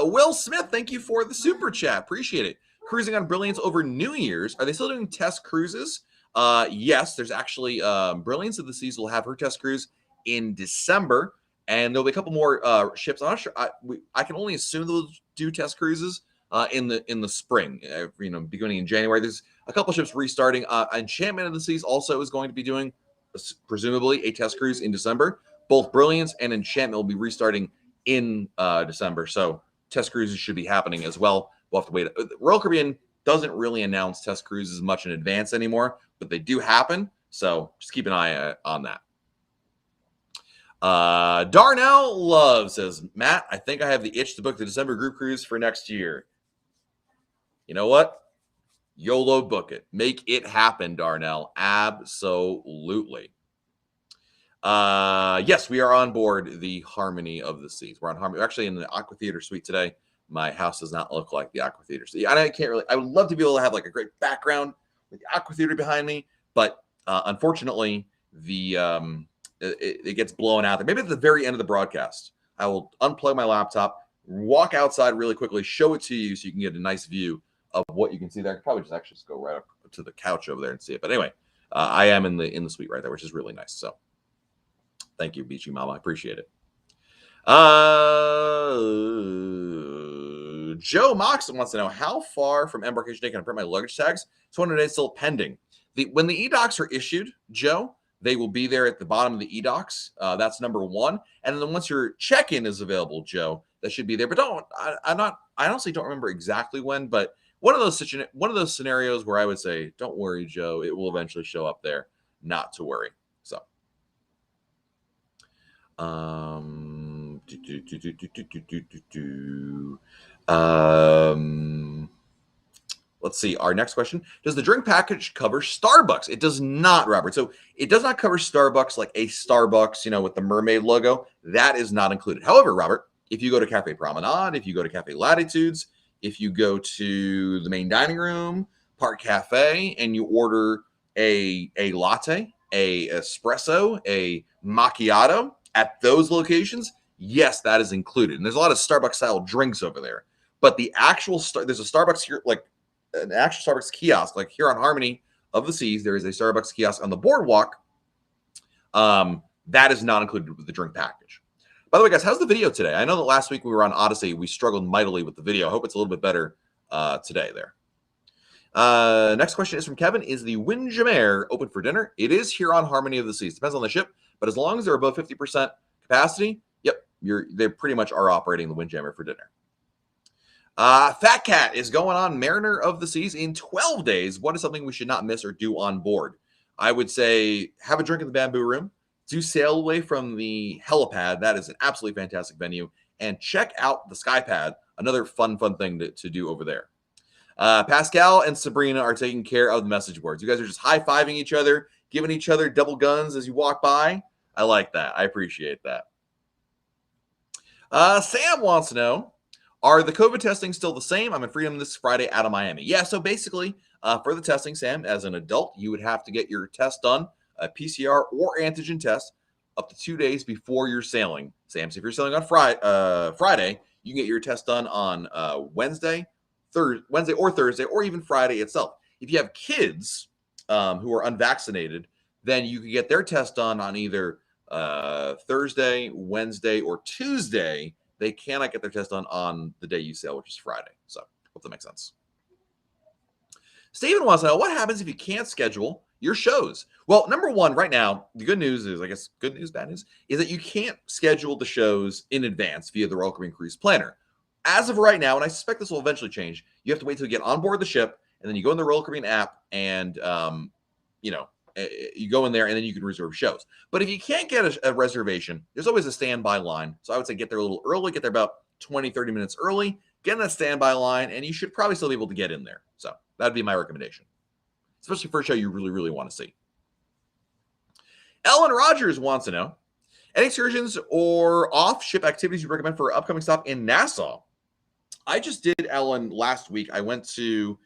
Will Smith, thank you for the super chat. Appreciate it. Cruising on Brilliance over New Year's. Are they still doing test cruises? Yes, there's actually Brilliance of the Seas will have her test cruise in December, and there'll be a couple more ships. I'm not sure. I can only assume they'll do test cruises in the spring. Beginning in January. There's a couple ships restarting. Enchantment of the Seas also is going to be doing presumably a test cruise in December. Both Brilliance and Enchantment will be restarting in December, so test cruises should be happening as well. We'll have to wait. Royal Caribbean doesn't really announce test cruises much in advance anymore, but they do happen, so just keep an eye on that. Darnell Love says, Matt, I think I have the itch to book the December group cruise for next year. You know what? YOLO, book it. Make it happen, Darnell. Absolutely. Yes, we are on board the Harmony of the Seas. We're on Harmony. We're actually in the Aqua Theater suite today. My house does not look like the Aqua Theater. So I would love to be able to have like a great background with the Aqua Theater behind me, but unfortunately, it gets blown out there. Maybe at the very end of the broadcast, I will unplug my laptop, walk outside really quickly, show it to you so you can get a nice view of what you can see there. I could probably just go right up to the couch over there and see it. But anyway, I am in the suite right there, which is really nice. So thank you, Beachy Mama. I appreciate it. Joe Moxon wants to know how far from embarkation day can I print my luggage tags? 200 days still pending. When the e-docs are issued, Joe, they will be there at the bottom of the e-docs. That's number one. And then once your check-in is available, Joe, that should be there. But I honestly don't remember exactly when, but one of those scenarios where I would say, don't worry, Joe, it will eventually show up there. Not to worry. So, let's see. Our next question. Does the drink package cover Starbucks? It does not, Robert. So it does not cover Starbucks like a Starbucks, with the mermaid logo. That is not included. However, Robert, if you go to Cafe Promenade, if you go to Cafe Latitudes, if you go to the main dining room, Park Cafe, and you order a latte, a espresso, a macchiato at those locations, yes, that is included. And there's a lot of Starbucks style drinks over there. But the actual there's a Starbucks here, like an actual Starbucks kiosk, like here on Harmony of the Seas, there is a Starbucks kiosk on the boardwalk. That is not included with the drink package. By the way, guys, how's the video today? I know that last week we were on Odyssey. We struggled mightily with the video. I hope it's a little bit better today there. Next question is from Kevin. Is the Windjammer open for dinner? It is here on Harmony of the Seas. Depends on the ship, but as long as they're above 50% capacity, yep, they pretty much are operating the Windjammer for dinner. Fat Cat is going on Mariner of the Seas in 12 days. What is something we should not miss or do on board? I would say have a drink in the Bamboo Room. Do sail away from the helipad. That is an absolutely fantastic venue. And check out the Skypad. Another fun thing to do over there. Pascal and Sabrina are taking care of the message boards. You guys are just high-fiving each other, giving each other double guns as you walk by. I like that. I appreciate that. Sam wants to know, are the COVID testing still the same? I'm in Freedom this Friday out of Miami. Yeah, so basically, for the testing, Sam, as an adult, you would have to get your test done, a PCR or antigen test, up to 2 days before you're sailing. Sam, so if you're sailing on Friday, you can get your test done on Wednesday or Thursday, or even Friday itself. If you have kids who are unvaccinated, then you can get their test done on either Thursday, Wednesday, or Tuesday. They cannot get their test done on the day you sail, which is Friday. So hope that makes sense. Steven wants to know, what happens if you can't schedule your shows? Well, number one, right now, the good news is, I guess good news, bad news, is that you can't schedule the shows in advance via the Royal Caribbean Cruise Planner. As of right now, and I suspect this will eventually change, you have to wait till you get on board the ship, and then you go in the Royal Caribbean app, and you go in there, and then you can reserve shows. But if you can't get a reservation, there's always a standby line. So I would say get there a little early, get there about 20, 30 minutes early, get in that standby line, and you should probably still be able to get in there. So that'd be my recommendation, especially for a show you really, really want to see. Ellen Rogers wants to know, any excursions or off-ship activities you recommend for upcoming stop in Nassau? I just did, Ellen, last week. I went to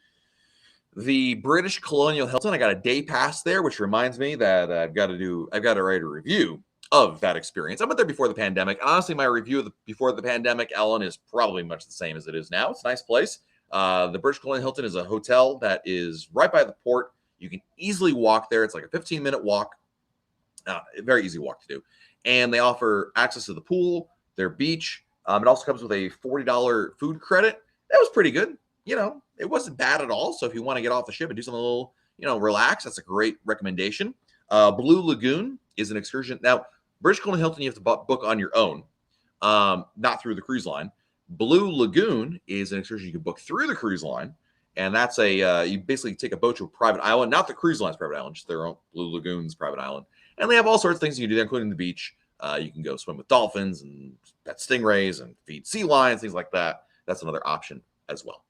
the British Colonial Hilton. I got a day pass there, which reminds me that I've got to write a review of that experience. I went there before the pandemic. Honestly, my review of before the pandemic, Ellen, is probably much the same as it is now. It's a nice place. The British Colonial Hilton is a hotel that is right by the port. You can easily walk there. It's like a 15-minute walk. Very easy walk to do. And they offer access to the pool, their beach. It also comes with a $40 food credit. That was pretty good. It wasn't bad at all. So if you want to get off the ship and do something a little, relax, that's a great recommendation. Blue Lagoon is an excursion. Now, British Colonial Hilton, you have to book on your own, not through the cruise line. Blue Lagoon is an excursion you can book through the cruise line. And that's you basically take a boat to a private island, not the cruise line's private island, just their own Blue Lagoon's private island. And they have all sorts of things you can do there, including the beach. You can go swim with dolphins and pet stingrays and feed sea lions, things like that. That's another option as well.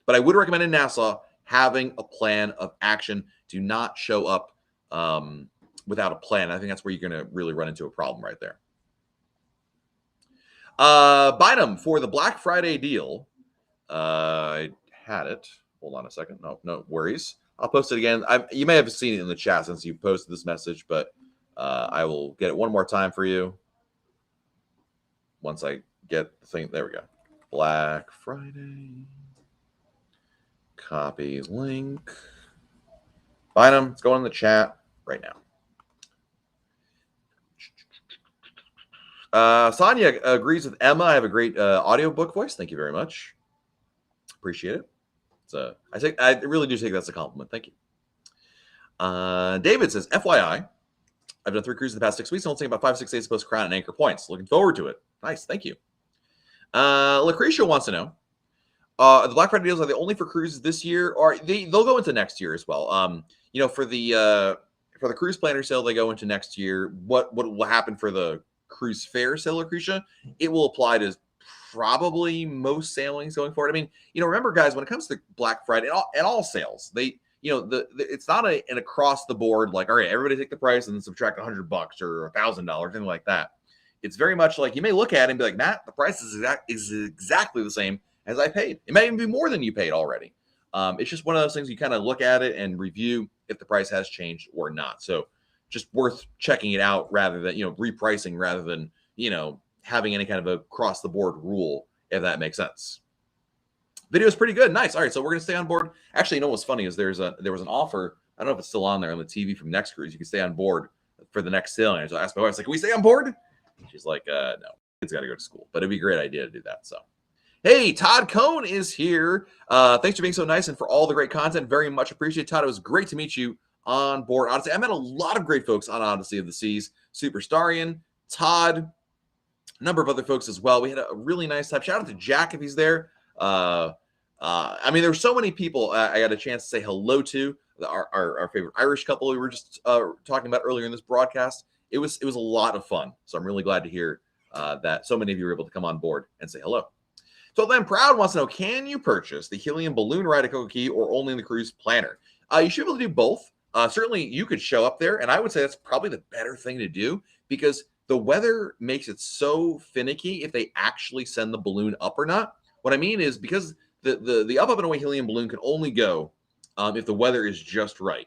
But I would recommend in Nassau having a plan of action. Do not show up without a plan. I think that's where you're going to really run into a problem right there. Bynum, for the Black Friday deal, I had it. Hold on a second. No worries. I'll post it again. You may have seen it in the chat since you posted this message, but I will get it one more time for you. Once I get the thing. There we go. Black Friday. Copy link. Bynum, it's going in the chat right now. Sonia agrees with Emma. I have a great audiobook voice. Thank you very much. Appreciate it. So I really do take that as a compliment. Thank you. David says, FYI, I've done 3 cruises in the past 6 weeks. Only about 5-6 days post crown and anchor points. Looking forward to it. Nice, thank you. Lucretia wants to know, the Black Friday deals, are they only for cruises this year, or they'll go into next year as well? For the cruise planner sale, they go into next year. What will happen for the cruise fare sale, Lucretia? It will apply to probably most sailings going forward. I mean, remember, guys, when it comes to Black Friday and all sales, it's not an across the board like, all right, everybody take the price and then subtract $100 or $1,000, anything like that. It's very much like, you may look at it and be like, Matt, the price is exactly the same as I paid. It may even be more than you paid already. It's just one of those things you kind of look at it and review if the price has changed or not. So just worth checking it out rather than, repricing rather than, having any kind of a across the board rule, if that makes sense. Video is pretty good. Nice. All right. So we're going to stay on board. Actually, what's funny is there was an offer. I don't know if it's still on there on the TV from Next Cruise. You can stay on board for the next sailing. So I asked my wife, I was like, can we stay on board? She's like, no, kids got to go to school, but it'd be a great idea to do that. So, hey, Todd Cohn is here. Thanks for being so nice and for all the great content. Very much appreciate it. Todd, it was great to meet you on board Odyssey. I met a lot of great folks on Odyssey of the Seas. Superstarian, Todd, a number of other folks as well. We had a really nice time. Shout out to Jack if he's there. There were so many people I got a chance to say hello to. Our favorite Irish couple we were just talking about earlier in this broadcast. It was a lot of fun. So I'm really glad to hear that so many of you were able to come on board and say hello. So then Proud wants to know, can you purchase the Helium Balloon Rydeco key or only in the cruise planner? You should be able to do both. Certainly you could show up there, and I would say that's probably the better thing to do because the weather makes it so finicky if they actually send the balloon up or not. What I mean is because the up and away helium balloon can only go if the weather is just right.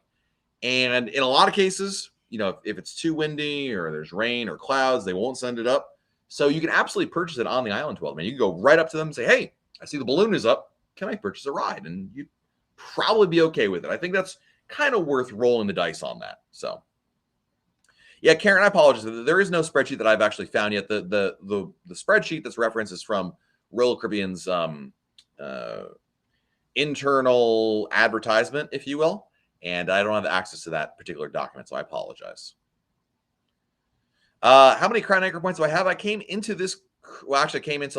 And in a lot of cases, if it's too windy or there's rain or clouds, they won't send it up. So you can absolutely purchase it on the island 12. Man, you can go right up to them and say, hey, I see the balloon is up. Can I purchase a ride? And you'd probably be okay with it. I think that's kind of worth rolling the dice on that. So yeah, Karen, I apologize. There is no spreadsheet that I've actually found yet. The spreadsheet that's referenced is from Royal Caribbean's internal advertisement, if you will. And I don't have access to that particular document, so I apologize. How many Crown Anchor points do I have? I came into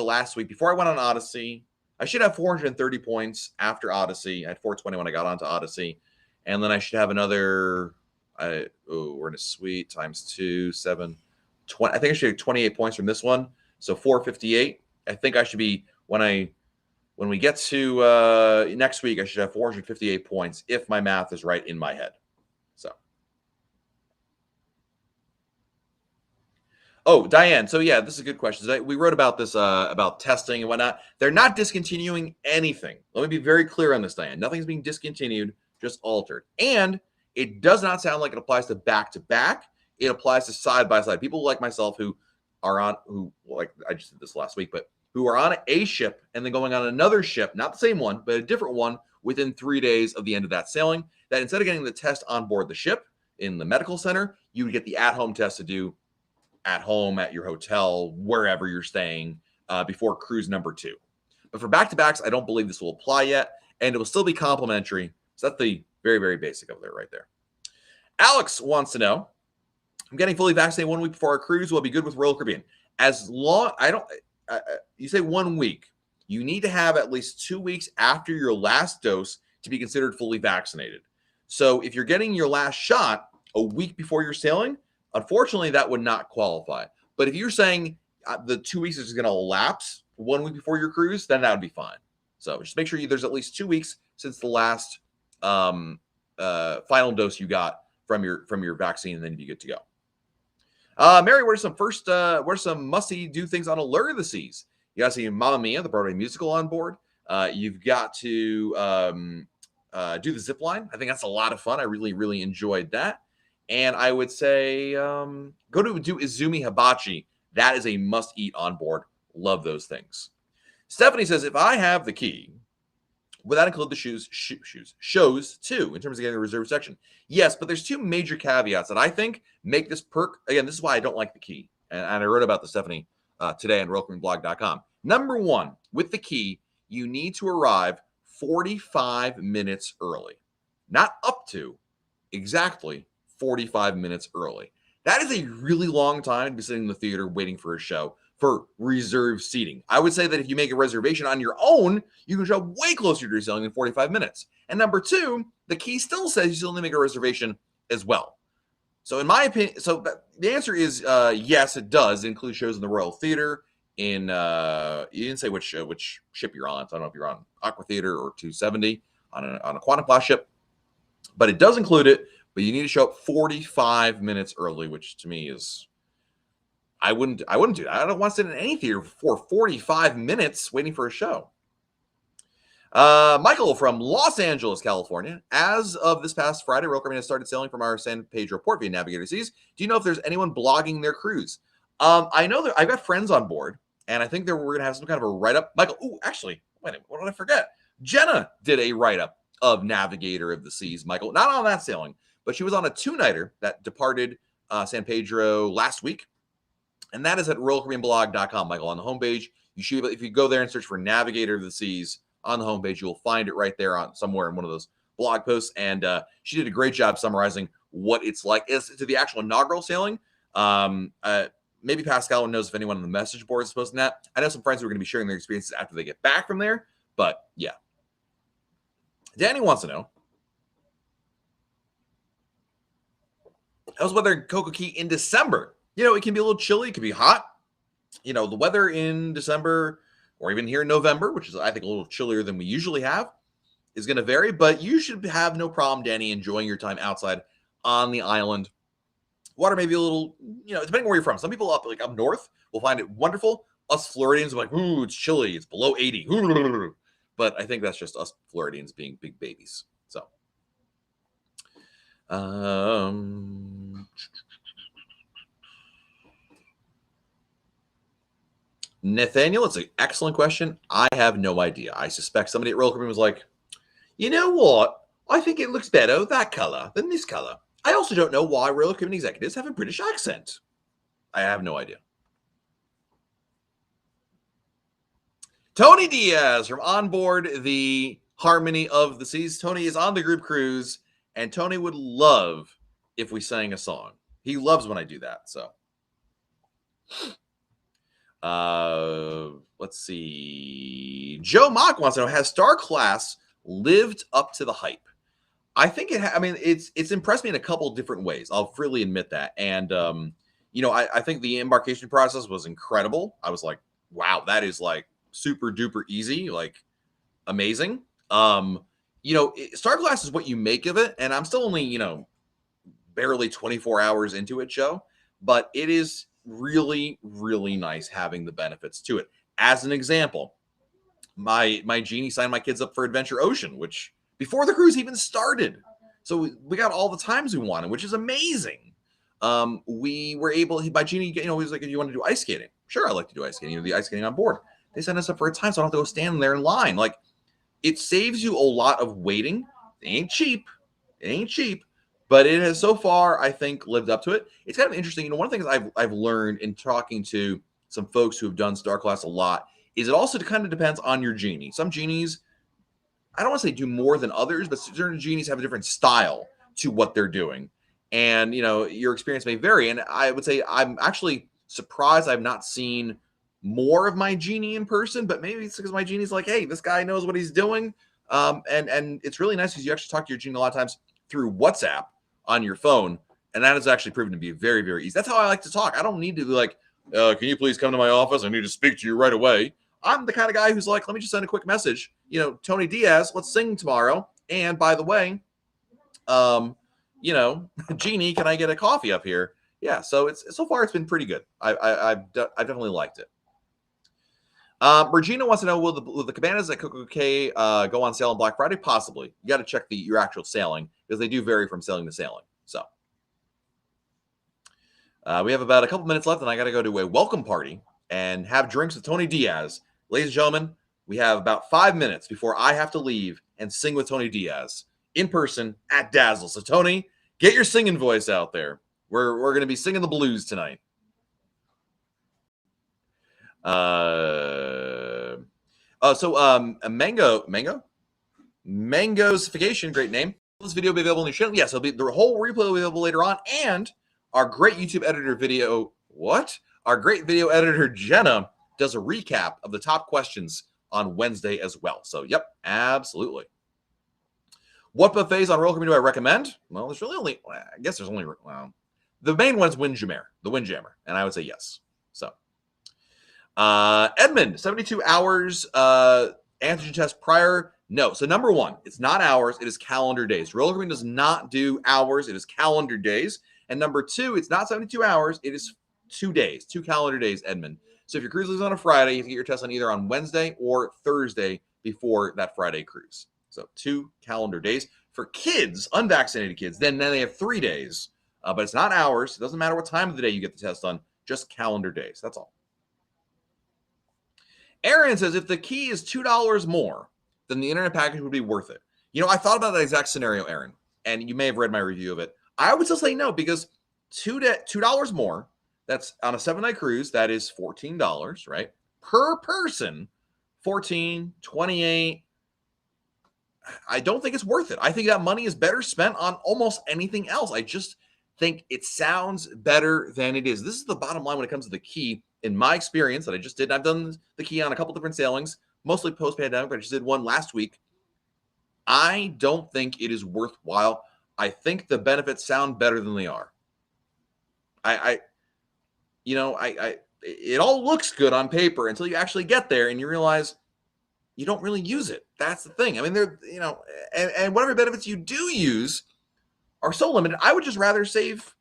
last week. Before I went on Odyssey, I should have 430 points after Odyssey. I had 420 when I got onto Odyssey. And then I should have another... we're in a suite times 2, 7, 20. I think I should have 28 points from this one. So 458. I think I should be when we get to next week, I should have 458 points if my math is right in my head. So, Diane. So yeah, this is a good question. We wrote about this about testing and whatnot. They're not discontinuing anything. Let me be very clear on this, Diane. Nothing's being discontinued, just altered. And it does not sound like it applies to back-to-back. It applies to side-by-side. People like myself who I just did this last week, but who are on a ship and then going on another ship, not the same one, but a different one within 3 days of the end of that sailing, that instead of getting the test on board the ship in the medical center, you would get the at-home test to do at home, at your hotel, wherever you're staying before cruise number 2. But for back-to-backs, I don't believe this will apply yet, and it will still be complimentary. So that's the very, very basic of there right there. Alex wants to know, I'm getting fully vaccinated 1 week before our cruise. Will it be good with Royal Caribbean? As long, you say 1 week. You need to have at least 2 weeks after your last dose to be considered fully vaccinated. So if you're getting your last shot a week before you're sailing, unfortunately, that would not qualify. But if you're saying the 2 weeks is going to elapse 1 week before your cruise, then that would be fine. So just make sure there's at least 2 weeks since the last final dose you got from your vaccine, and then you'd be good to go. Mary, what are some must-see do things on Allure of the Seas? You got to see Mamma Mia, the Broadway musical, on board. You've got to do the zip line. I think that's a lot of fun. I really, really enjoyed that. And I would say go to do Izumi Hibachi. That is a must-eat on board. Love those things. Stephanie says, if I have the key, would that include the shows too, in terms of getting the reserve section? Yes, but there's 2 major caveats that I think make this perk. Again, this is why I don't like the key. And I wrote about this, Stephanie, today on RoyalCaribbeanBlog.com. Number 1, with the key, you need to arrive 45 minutes early. Not up to, exactly 45 minutes early. That is a really long time to be sitting in the theater waiting for a show for reserved seating. I would say that if you make a reservation on your own, you can show up way closer to your ceiling in 45 minutes. And number two, the key still says you still need to make a reservation as well. So in my opinion, so the answer is yes, it does. It includes shows in the Royal Theater. In you didn't say which ship you're on. So I don't know if you're on Aqua Theater or 270 on a Quantum class ship, but it does include it. But you need to show up 45 minutes early, which to me is I wouldn't do that. I don't want to sit in any theater for 45 minutes waiting for a show. Michael from Los Angeles, California. As of this past Friday, Royal Caribbean has started sailing from our San Pedro port via Navigator Seas. Do you know if there's anyone blogging their cruise? I know that I've got friends on board, and I think that we're going to have some kind of a write-up. Michael, actually, wait a minute, what did I forget? Jenna did a write-up of Navigator of the Seas, Michael. Not on that sailing, but she was on a two-nighter that departed San Pedro last week, and that is at RoyalCaribbeanBlog.com, Michael. On the homepage, you should, if you go there and search for Navigator of the Seas on the homepage, you'll find it right there on somewhere in one of those blog posts. And she did a great job summarizing what it's like as to the actual inaugural sailing. Maybe Pascal knows if anyone on the message board is posting that. I know some friends who are going to be sharing their experiences after they get back from there. But yeah. Danny wants to know, how's weather in Coco Key in December? You know, it can be a little chilly. It can be hot. You know, the weather in December or even here in November, which is, I think, a little chillier than we usually have, is going to vary. But you should have no problem, Danny, enjoying your time outside on the island. Water may be a little, you know, depending where you're from. Some people up north will find it wonderful. Us Floridians are like, ooh, it's chilly. It's below 80. But I think that's just us Floridians being big babies. So, Nathaniel, it's an excellent question. I have no idea. I suspect somebody at Royal Caribbean was like, you know what? I think it looks better that color than this color. I also don't know why Royal Caribbean executives have a British accent. I have no idea. Tony Diaz from On Board the Harmony of the Seas. Tony is on the group cruise, and Tony would love if we sang a song. He loves when I do that. So, let's see. Joe Mock wants to know, has Star Class lived up to the hype? I think it's impressed me in a couple different ways. I'll freely admit that. And, you know, I think the embarkation process was incredible. I was like, wow, that is like super duper easy, like amazing. You know, Star Class is what you make of it. And I'm still only, you know, barely 24 hours into it, Joe, but it is really, really nice having the benefits to it. As an example, my genie signed my kids up for Adventure Ocean, which before the cruise even started. So we got all the times we wanted, which is amazing. We were able, my genie, you know, he was like, if you want to do ice skating, sure, I like to do ice skating. You know, the ice skating on board. They sent us up for a time, so I don't have to go stand there in line. Like, it saves you a lot of waiting. It ain't cheap. But it has so far, I think, lived up to it. It's kind of interesting. You know, one of the things I've learned in talking to some folks who have done Star Class a lot is it also kind of depends on your genie. Some genies, I don't want to say do more than others, but certain genies have a different style to what they're doing. And, you know, your experience may vary. And I would say I'm actually surprised I've not seen more of my genie in person, but maybe it's because my genie's like, hey, this guy knows what he's doing. And it's really nice because you actually talk to your genie a lot of times through WhatsApp on your phone. And that has actually proven to be very, very easy. That's how I like to talk. I don't need to be like, can you please come to my office? I need to speak to you right away. I'm the kind of guy who's like, let me just send a quick message. You know, Tony Diaz, let's sing tomorrow. And by the way, you know, Jeannie, can I get a coffee up here? Yeah. So so far it's been pretty good. I've definitely liked it. Regina wants to know, will the cabanas at Coco Cay go on sale on Black Friday? Possibly. You got to check your actual sailing because they do vary from sailing to sailing. So we have about a couple minutes left, and I got to go to a welcome party and have drinks with Tony Diaz. Ladies and gentlemen, we have about 5 minutes before I have to leave and sing with Tony Diaz in person at Dazzle. So Tony, get your singing voice out there. We're going to be singing the blues tonight. A Mangosification, great name. This video will be available on your channel. Yes, the whole replay will be available later on, and our great YouTube editor video. Our great video editor Jenna does a recap of the top questions on Wednesday as well. So, yep, absolutely. What buffets on Royal Caribbean do I recommend? Well, there's really only, I guess there's only, well, the main one is Windjammer, and I would say yes. So, Edmund, 72 hours antigen test prior. No. So number one, it's not hours, it is calendar days. Royal Caribbean does not do hours, it is calendar days. And number two, it's not 72 hours, it is 2 days, 2 calendar days, Edmund. So if your cruise leaves on a Friday, you have to get your test on either on Wednesday or Thursday before that Friday cruise. So 2 calendar days. For kids, unvaccinated kids, then they have 3 days. But it's not hours. It doesn't matter what time of the day you get the test on, just calendar days. That's all. Aaron says, if the key is $2 more, then the internet package would be worth it. You know, I thought about that exact scenario, Aaron, and you may have read my review of it. I would still say no, because $2 more, that's on a 7-night cruise, that is $14, right? Per person, $14, $28. I don't think it's worth it. I think that money is better spent on almost anything else. I just think it sounds better than it is. This is the bottom line when it comes to the key. In my experience that I just did, I've done the key on a couple different sailings, mostly post-pandemic, but I just did one last week. I don't think it is worthwhile. I think the benefits sound better than they are. It all looks good on paper until you actually get there and you realize you don't really use it. That's the thing. I mean, and whatever benefits you do use are so limited. I would just rather save.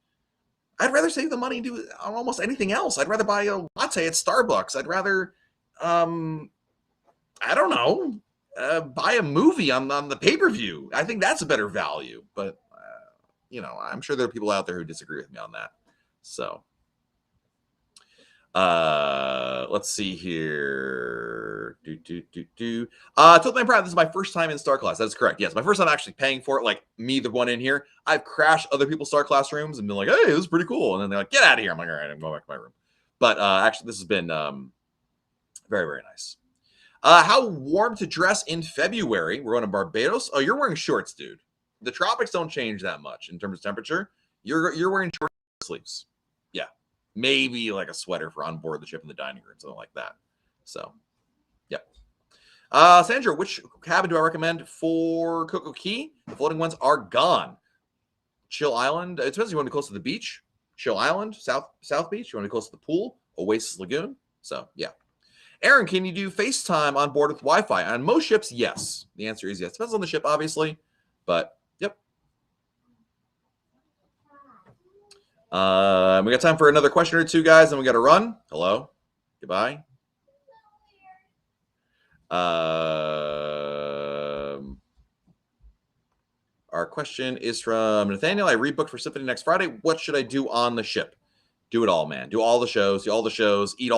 I'd rather save the money and do on almost anything else. I'd rather buy a latte at Starbucks. I'd rather, I don't know, buy a movie on the pay-per-view. I think that's a better value. But, I'm sure there are people out there who disagree with me on that. So, let's see here. Totally proud. This is my first time in Star Class. That's correct. Yes, my first time actually paying for it. Like me, the one in here. I've crashed other people's Star Class rooms and been like, "Hey, this is pretty cool." And then they're like, "Get out of here." I'm like, "All right, I'm going back to my room." But actually, this has been very, very nice. How warm to dress in February? We're going to Barbados. Oh, you're wearing shorts, dude. The tropics don't change that much in terms of temperature. You're wearing short sleeves. Yeah. Maybe like a sweater for on board the ship in the dining room, something like that. So, yeah. Sandra, which cabin do I recommend for Coco Key? The floating ones are gone. Chill Island. It depends if you want to be close to the beach. Chill Island, South Beach. You want to be close to the pool. Oasis Lagoon. So, yeah. Aaron, can you do FaceTime on board with Wi-Fi? On most ships, yes. The answer is yes. Depends on the ship, obviously. But, yep. We got time for another question or two, guys, and we got to run. Hello. Goodbye. Our question is from Nathaniel. I rebooked for Symphony next Friday. What should I do on the ship? Do it all, man. Do all the shows. Eat all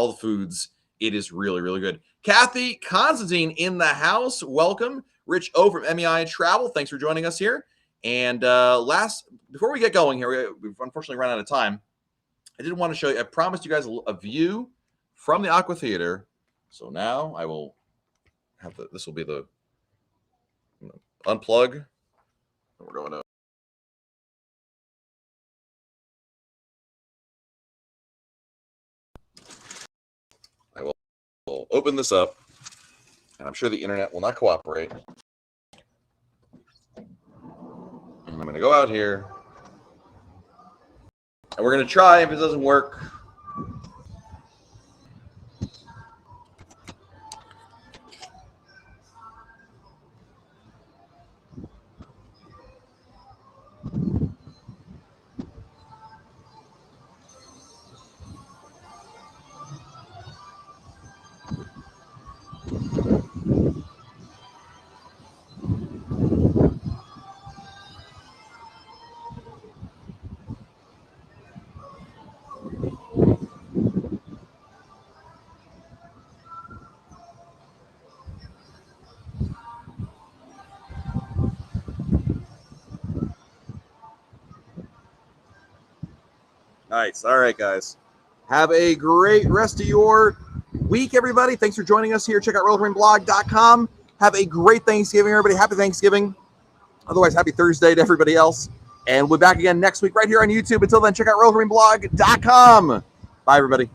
the foods. It is really, really good. Kathy Constantine in the house. Welcome. Rich O from MEI Travel. Thanks for joining us here. And before we get going here, we've unfortunately run out of time. I did want to show you. I promised you guys a view from the Aqua Theater. So now I will have this will be the unplug. We're going to. I will open this up, and I'm sure the internet will not cooperate. And I'm going to go out here, and we're going to try. If it doesn't work, nice. All right, guys. Have a great rest of your week, everybody. Thanks for joining us here. Check out RoyalMarineBlog.com. Have a great Thanksgiving, everybody. Happy Thanksgiving. Otherwise, happy Thursday to everybody else. And we'll be back again next week right here on YouTube. Until then, check out RoyalMarineBlog.com. Bye, everybody.